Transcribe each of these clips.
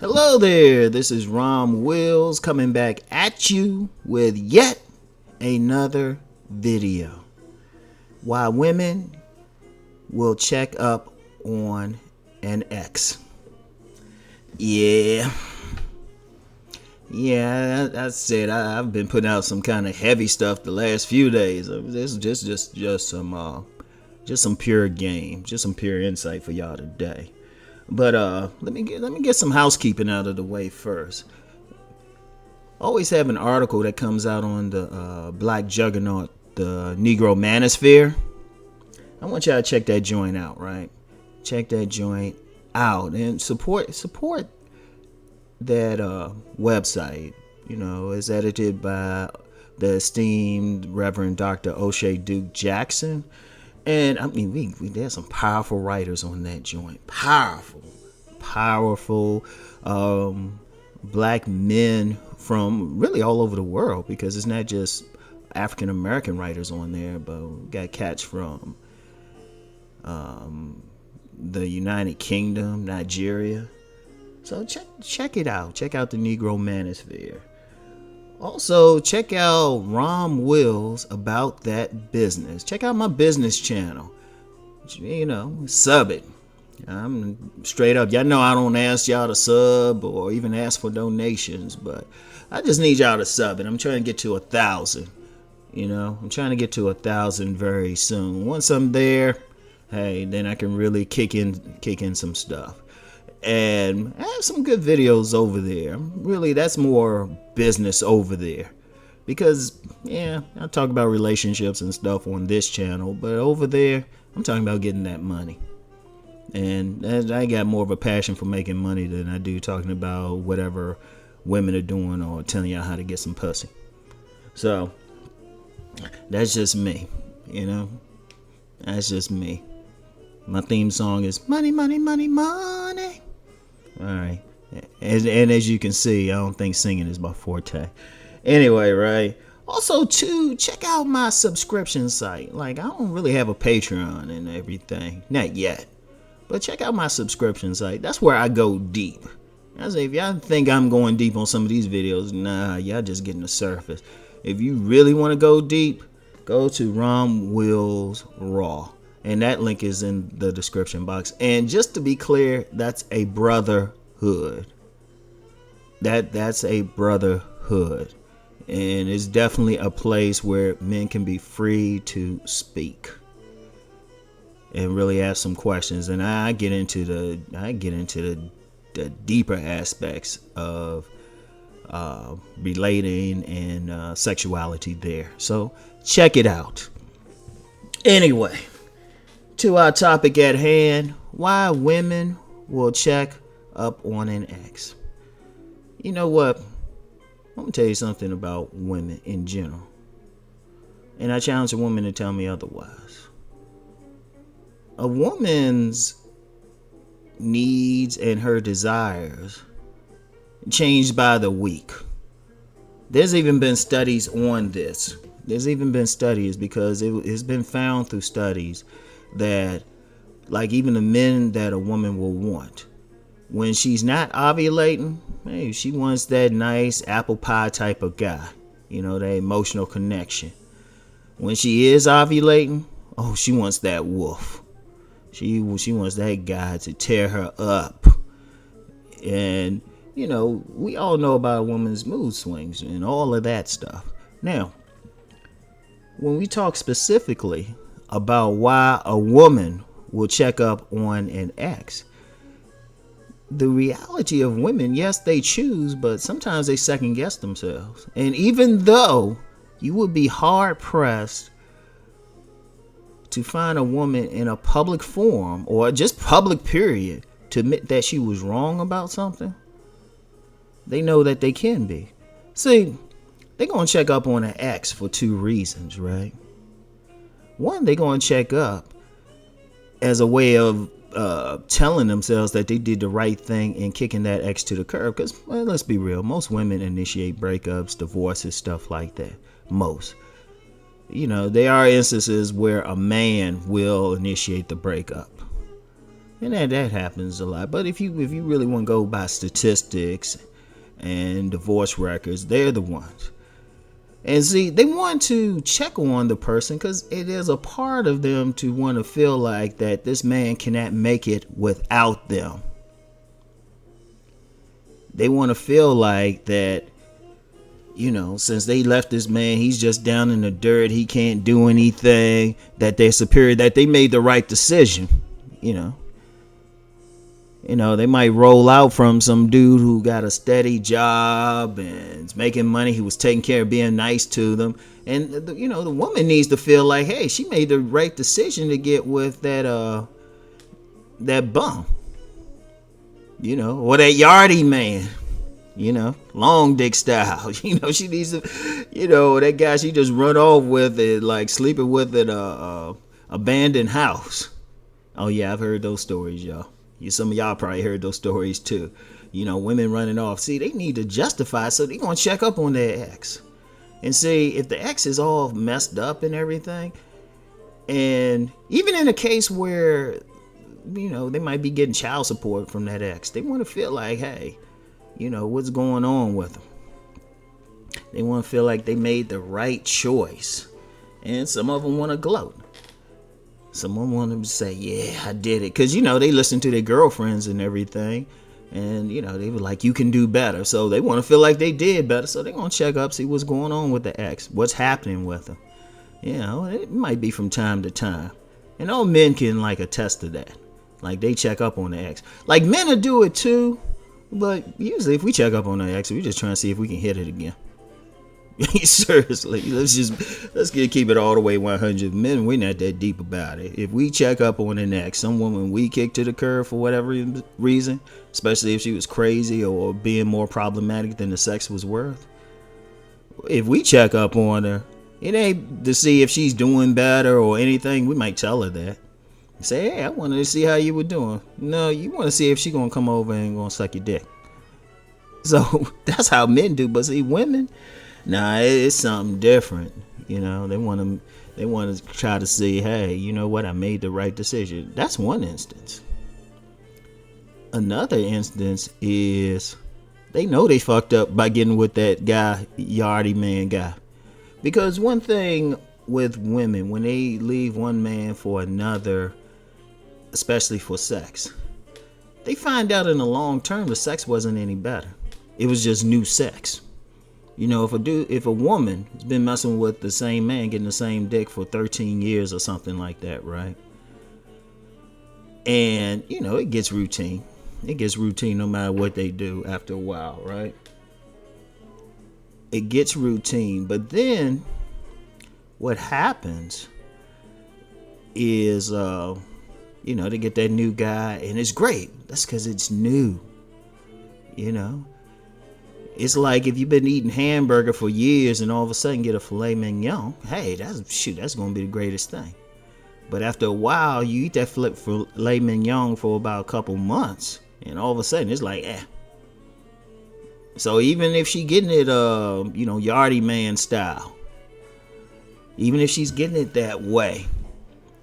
Hello there, this is Rom Wills coming back at you with yet another video. Why women will check up on an ex. Yeah, that's it. I've been putting out some kind of heavy stuff the last few days. This is just some pure game, just some pure insight for y'all today. But let me get some housekeeping out of the way first. Always have an article that comes out on the black juggernaut, the Negro Manosphere. I want y'all to check that joint out, right? Check that joint out and support that website. You know, it's edited by the esteemed Reverend Dr. O'Shea Duke Jackson. And I mean, there's some powerful writers on that joint. Powerful black men from really all over the world, because it's not just African American writers on there, but we got cats from the United Kingdom, Nigeria. So check it out. Check out the Negro Manosphere. Also, check out Rom Wills About That Business. Check out my business channel. You know, sub it. I'm straight up. Y'all know I don't ask y'all to sub or even ask for donations, but I just need y'all to sub it. I'm trying to get to 1,000. You know, I'm trying to get to 1,000 very soon. Once I'm there, hey, then I can really kick in some stuff. And I have some good videos over there. Really, that's more business over there. Because, yeah, I talk about relationships and stuff on this channel, but over there, I'm talking about getting that money. And I got more of a passion for making money than I do talking about whatever women are doing or telling y'all how to get some pussy. So, that's just me, you know? That's just me. My theme song is Money, Money, Money, Money. Alright. And as you can see, I don't think singing is my forte. Anyway, right? Also, too, check out my subscription site. Like, I don't really have a Patreon and everything. Not yet. But check out my subscription site. That's where I go deep. I say, if y'all think I'm going deep on some of these videos, nah, y'all just getting the surface. If you really want to go deep, go to Rom Wills Raw. And that link is in the description box. And just to be clear, that's a brotherhood. That's a brotherhood. And it's definitely a place where men can be free to speak and really ask some questions. And I get into the deeper aspects of relating and sexuality there. So check it out. Anyway, to our topic at hand, why women will check up on an ex. You know what? I'm going to tell you something about women in general. And I challenge a woman to tell me otherwise. A woman's needs and her desires change by the week. There's even been studies on this. There's even been studies because it's been found through studies that, like, even the men that a woman will want, when she's not ovulating, hey, she wants that nice apple pie type of guy, you know, that emotional connection. When she is ovulating, oh, she wants that wolf. She wants that guy to tear her up. And, you know, we all know about a woman's mood swings and all of that stuff. Now, when we talk specifically about why a woman will check up on an ex, the reality of women, yes, they choose, but sometimes they second guess themselves. And even though you would be hard pressed to find a woman in a public forum or just public period to admit that she was wrong about something, they know that they can be. See, they're going to check up on an ex for two reasons, right? One, they're going to check up as a way of telling themselves that they did the right thing in kicking that ex to the curb. Because, well, let's be real, most women initiate breakups, divorces, stuff like that. Most. You know, there are instances where a man will initiate the breakup. And that happens a lot. But if you really want to go by statistics and divorce records, they're the ones. And see, they want to check on the person because it is a part of them to want to feel like that this man cannot make it without them. They want to feel like that, since they left this man, he's just down in the dirt. He can't do anything, that they're superior, that they made the right decision. They might roll out from some dude who got a steady job and is making money. He was taking care of being nice to them. And, the woman needs to feel like, hey, she made the right decision to get with that bum. Or that yardie man. Long dick style. She needs to, that guy she just run off with it, like sleeping with an abandoned house. Oh, yeah, I've heard those stories, y'all. Some of y'all probably heard those stories too. Women running off. See, they need to justify, so they're going to check up on their ex. And see, if the ex is all messed up and everything, and even in a case where, they might be getting child support from that ex, they want to feel like, hey, what's going on with them? They want to feel like they made the right choice. And some of them want to gloat. Someone want them to say, yeah, I did it. Because, they listen to their girlfriends and everything. And, they were like, you can do better. So they want to feel like they did better. So they're going to check up, see what's going on with the ex. What's happening with them. It might be from time to time. And all men can, attest to that. Like, they check up on the ex. Like, men will do it too. But usually if we check up on the ex, we're just trying to see if we can hit it again. Seriously, let's keep it all the way 100. Men, we're not that deep about it. If we check up on the next, some woman we kick to the curb for whatever reason, especially if she was crazy or being more problematic than the sex was worth, if we check up on her, it ain't to see if she's doing better or anything. We might tell her that. Say, hey, I wanted to see how you were doing. No, you want to see if she gonna come over and gonna suck your dick. So that's how men do. But see, women, nah, it's something different. They want to try to see, hey, you know what? I made the right decision. That's one instance. Another instance is they know they fucked up by getting with that guy, yardie man guy. Because one thing with women, when they leave one man for another, especially for sex, they find out in the long term the sex wasn't any better. It was just new sex. If a woman has been messing with the same man, getting the same dick for 13 years or something like that, right? And, it gets routine. It gets routine no matter what they do after a while, right? It gets routine. But then what happens is, they get that new guy and it's great. That's because it's new, It's like if you've been eating hamburger for years and all of a sudden get a filet mignon. Hey, that's going to be the greatest thing. But after a while, you eat that filet mignon for about a couple months and all of a sudden it's like, eh. So even if she getting it, yardie man style, even if she's getting it that way,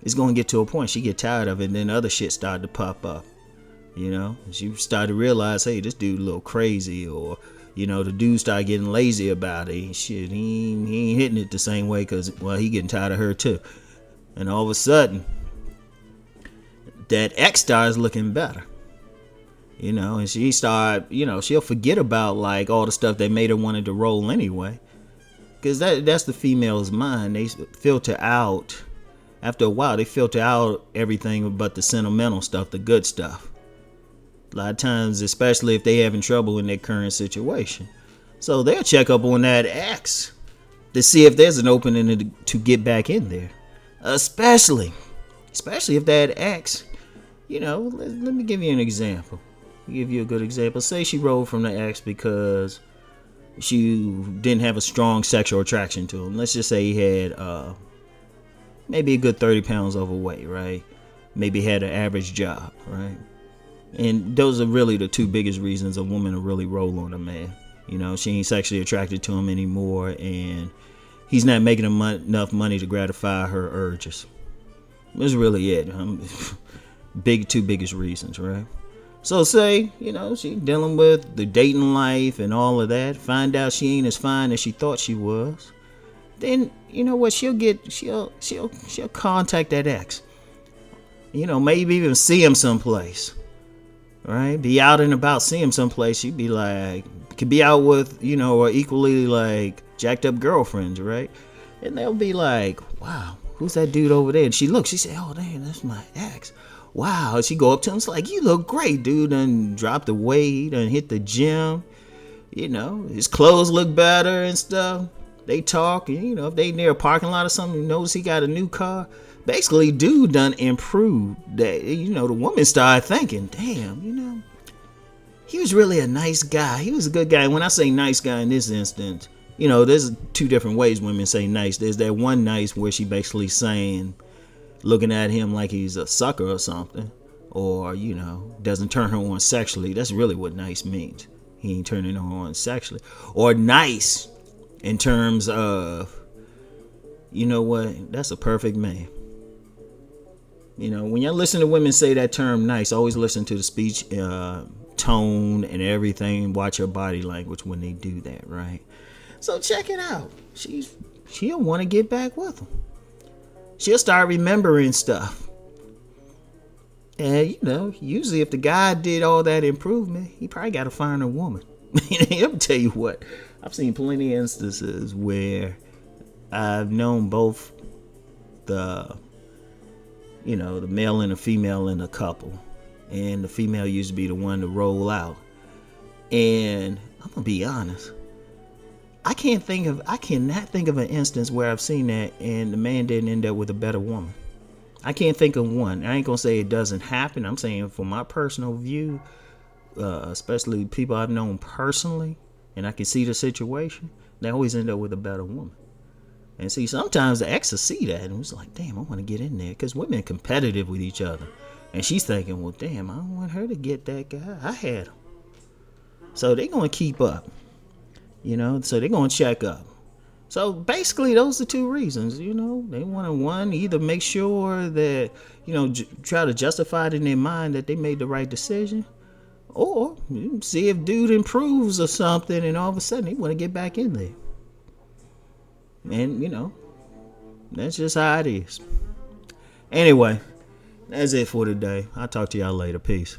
it's going to get to a point she get tired of it and then other shit started to pop up. She started to realize, hey, this dude a little crazy, or the dude started getting lazy about it. Shit, he ain't hitting it the same way because, well, he getting tired of her too. And all of a sudden, that ex starts looking better. And she started, she'll forget about like all the stuff that made her wanted to roll anyway. Because that's the female's mind. They filter out, after a while, they filter out everything but the sentimental stuff, the good stuff. A lot of times, especially if they having trouble in their current situation. So they'll check up on that ex to see if there's an opening to get back in there. Especially if that ex, let me give you an example. Give you a good example. Say she rolled from the ex because she didn't have a strong sexual attraction to him. Let's just say he had maybe a good 30 pounds overweight, right? Maybe had an average job, right? And those are really the two biggest reasons a woman will really roll on a man. She ain't sexually attracted to him anymore, and he's not making enough money to gratify her urges. That's really it. Two biggest reasons, right? So say, she dealing with the dating life and all of that, find out she ain't as fine as she thought she was. Then you know what? She'll contact that ex. Maybe even see him someplace. Right? Be out and about, see him someplace. She'd be like, could be out with, or equally like jacked up girlfriends, right? And they'll be like, wow, who's that dude over there? And she looks, she said, oh damn, that's my ex. Wow. And she go up to him, it's like, you look great, dude. And drop the weight and hit the gym. His clothes look better and stuff. They talk, and if they near a parking lot or something, you notice he got a new car. Basically, dude done improved. That the woman started thinking, damn, he was really a nice guy. He was a good guy. When I say nice guy in this instance, there's two different ways women say nice. There's that one nice where she basically saying, looking at him like he's a sucker or something, or doesn't turn her on sexually. That's really what nice means. He ain't turning her on sexually. Or nice in terms of, that's a perfect man. When you listen to women say that term nice, always listen to the speech tone and everything. Watch her body language when they do that, right? So check it out. She'll want to get back with him. She'll start remembering stuff. And, usually if the guy did all that improvement, he probably got to find a woman. I'll tell you what, I've seen plenty of instances where I've known both the male and the female in a couple. And the female used to be the one to roll out. And I'm going to be honest. I cannot think of an instance where I've seen that and the man didn't end up with a better woman. I can't think of one. I ain't going to say it doesn't happen. I'm saying from my personal view, especially people I've known personally, and I can see the situation, they always end up with a better woman. And see, sometimes the ex will see that and it's like, damn, I want to get in there, because women are competitive with each other. And she's thinking, well, damn, I don't want her to get that guy. I had him. So they're going to keep up, so they're going to check up. So basically, those are two reasons, they want to, one, either make sure that, try to justify it in their mind that they made the right decision, or see if dude improves or something, and all of a sudden they want to get back in there. And, that's just how it is. Anyway, that's it for today. I'll talk to y'all later. Peace.